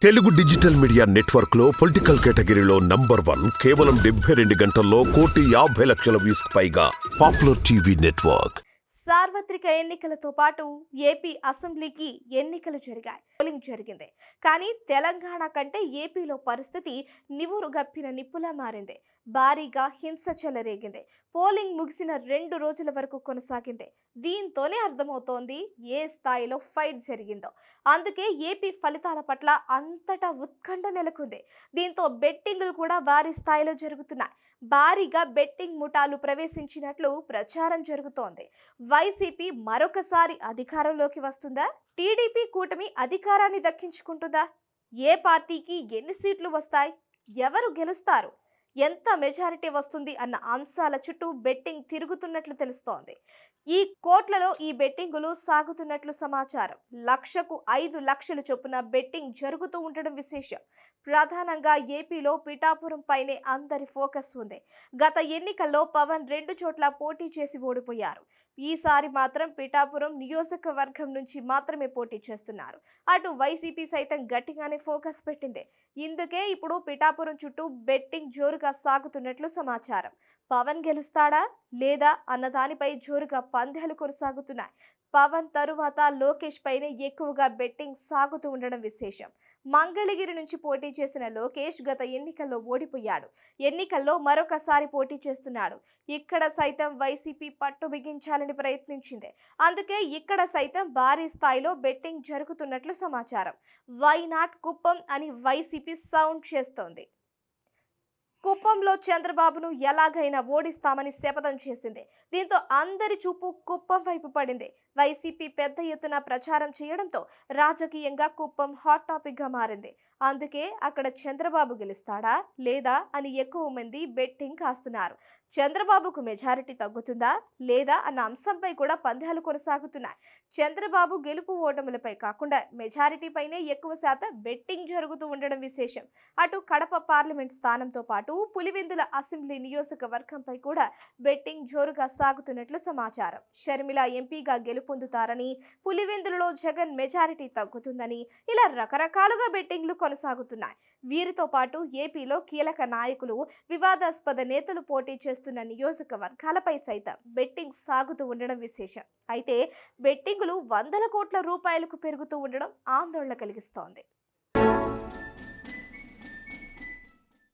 Telugu digital media network లో political కేటగిరీలో #1 కేవలం 72 గంటల్లో 1,50,00,000 వ్యూస్ పైగా పాపులర్ టీవీ నెట్వర్క్. సార్వత్రిక ఎన్నికలతో పాటు ఏపీ అసెంబ్లీకి ఎన్నికలు జరిగాయి. పోలింగ్ జరిగింది. కానీ తెలంగాణ కంటే ఏపీలో పరిస్థితి నివురుగప్పిన నిప్పులా మారింది. భారీగా హింస చెలరేగింది. పోలింగ్ ముగిసిన 2 రోజుల వరకు కొనసాగింది. దీంతోనే అర్థమవుతోంది ఏ స్థాయిలో ఫైట్ జరిగిందో. అందుకే ఏపీ ఫలితాల పట్ల అంతటా ఉత్కంఠ నెలకొంది. దీంతో బెట్టింగులు కూడా భారీ స్థాయిలో జరుగుతున్నాయి. భారీగా బెట్టింగ్ ముఠాలు ప్రవేశించినట్లు ప్రచారం జరుగుతోంది. వైసీపీ మరొకసారి అధికారంలోకి వస్తుందా? టీడీపీ కూటమి అధికారాన్ని దక్కించుకుంటుందా? ఏ పార్టీకి ఎన్ని సీట్లు వస్తాయి? ఎవరు గెలుస్తారు? ఎంత మెజారిటీ వస్తుంది అన్న అంశాల చుట్టూ బెట్టింగ్ తిరుగుతున్నట్లు తెలుస్తోంది. ఈ కోట్లలో ఈ బెట్టింగులు సాగుతున్నట్లు సమాచారం. లక్షకు 5 లక్షలు చొప్పున బెట్టింగ్ జరుగుతూ ఉండడం విశేషం. ప్రధానంగా ఏపీలో పిఠాపురం పైనే అందరి ఫోకస్ ఉంది. గత ఎన్నికల్లో పవన్ 2 చోట్ల పోటీ చేసి ఓడిపోయారు. ఈసారి మాత్రం పిఠాపురం నియోజకవర్గం నుంచి మాత్రమే పోటీ చేస్తున్నారు. అటు వైసీపీ సైతం గట్టిగానే ఫోకస్ పెట్టింది. ఇందుకే ఇప్పుడు పిఠాపురం చుట్టూ బెట్టింగ్ జోరుగా సాగుతున్నట్లు సమాచారం. పవన్ గెలుస్తాడా లేదా అన్న దానిపై జోరుగా పందాలు కొనసాగుతున్నాయి. పవన్ తరువాత లోకేష్ పైనే ఎక్కువగా బెట్టింగ్ సాగుతూ ఉండడం విశేషం. మంగళగిరి నుంచి పోటీ చేసిన లోకేష్ గత ఎన్నికల్లో ఓడిపోయాడు. ఎన్నికల్లో మరొకసారి పోటీ చేస్తున్నాడు. ఇక్కడ సైతం వైసీపీ పట్టు బిగించాలని ప్రయత్నించింది. అందుకే ఇక్కడ సైతం భారీ స్థాయిలో బెట్టింగ్ జరుగుతున్నట్లు సమాచారం. వై నాట్ కుప్పం అని వైసీపీ సౌండ్ చేస్తోంది. కుప్పంలో చంద్రబాబును ఎలాగైనా ఓడిస్తామని శపథం చేసింది. దీంతో అందరి చూపు కుప్పం వైపు పడింది. వైసీపీ పెద్ద ఎత్తున ప్రచారం చేయడంతో రాజకీయంగా కుప్పం హాట్ టాపిక్ గా మారింది. అందుకే అక్కడ చంద్రబాబు గెలుస్తాడా లేదా అని ఎక్కువ మంది బెట్టింగ్ కాస్తున్నారు. చంద్రబాబుకు మెజారిటీ తగ్గుతుందా లేదా అన్న అంశంపై కూడా పందాలు కొనసాగుతున్నాయి. చంద్రబాబు గెలుపు ఓటములపై కాకుండా మెజారిటీ పైనే ఎక్కువ శాతం బెట్టింగ్ జరుగుతూ ఉండడం విశేషం. అటు కడప పార్లమెంట్ స్థానంతో పాటు పులివెందుల అసెంబ్లీ నియోజకవర్గంపై కూడా బెట్టింగ్ జోరుగా సాగుతున్నట్లు సమాచారం. షర్మిల ఎంపీగా గెలుపొందుతారని, పులివెందులలో జగన్ మెజారిటీ తగ్గుతుందని ఇలా రకరకాలుగా బెట్టింగ్లు కొనసాగుతున్నాయి. వీరితో పాటు ఏపీలో కీలక నాయకులు, వివాదాస్పద నేతలు పోటీ చేస్తున్న నియోజకవర్గాలపై సైతం బెట్టింగ్ సాగుతూ ఉండడం విశేషం. అయితే బెట్టింగులు 100 కోట్ల రూపాయలకు పెరుగుతూ ఉండడం ఆందోళన కలిగిస్తోంది.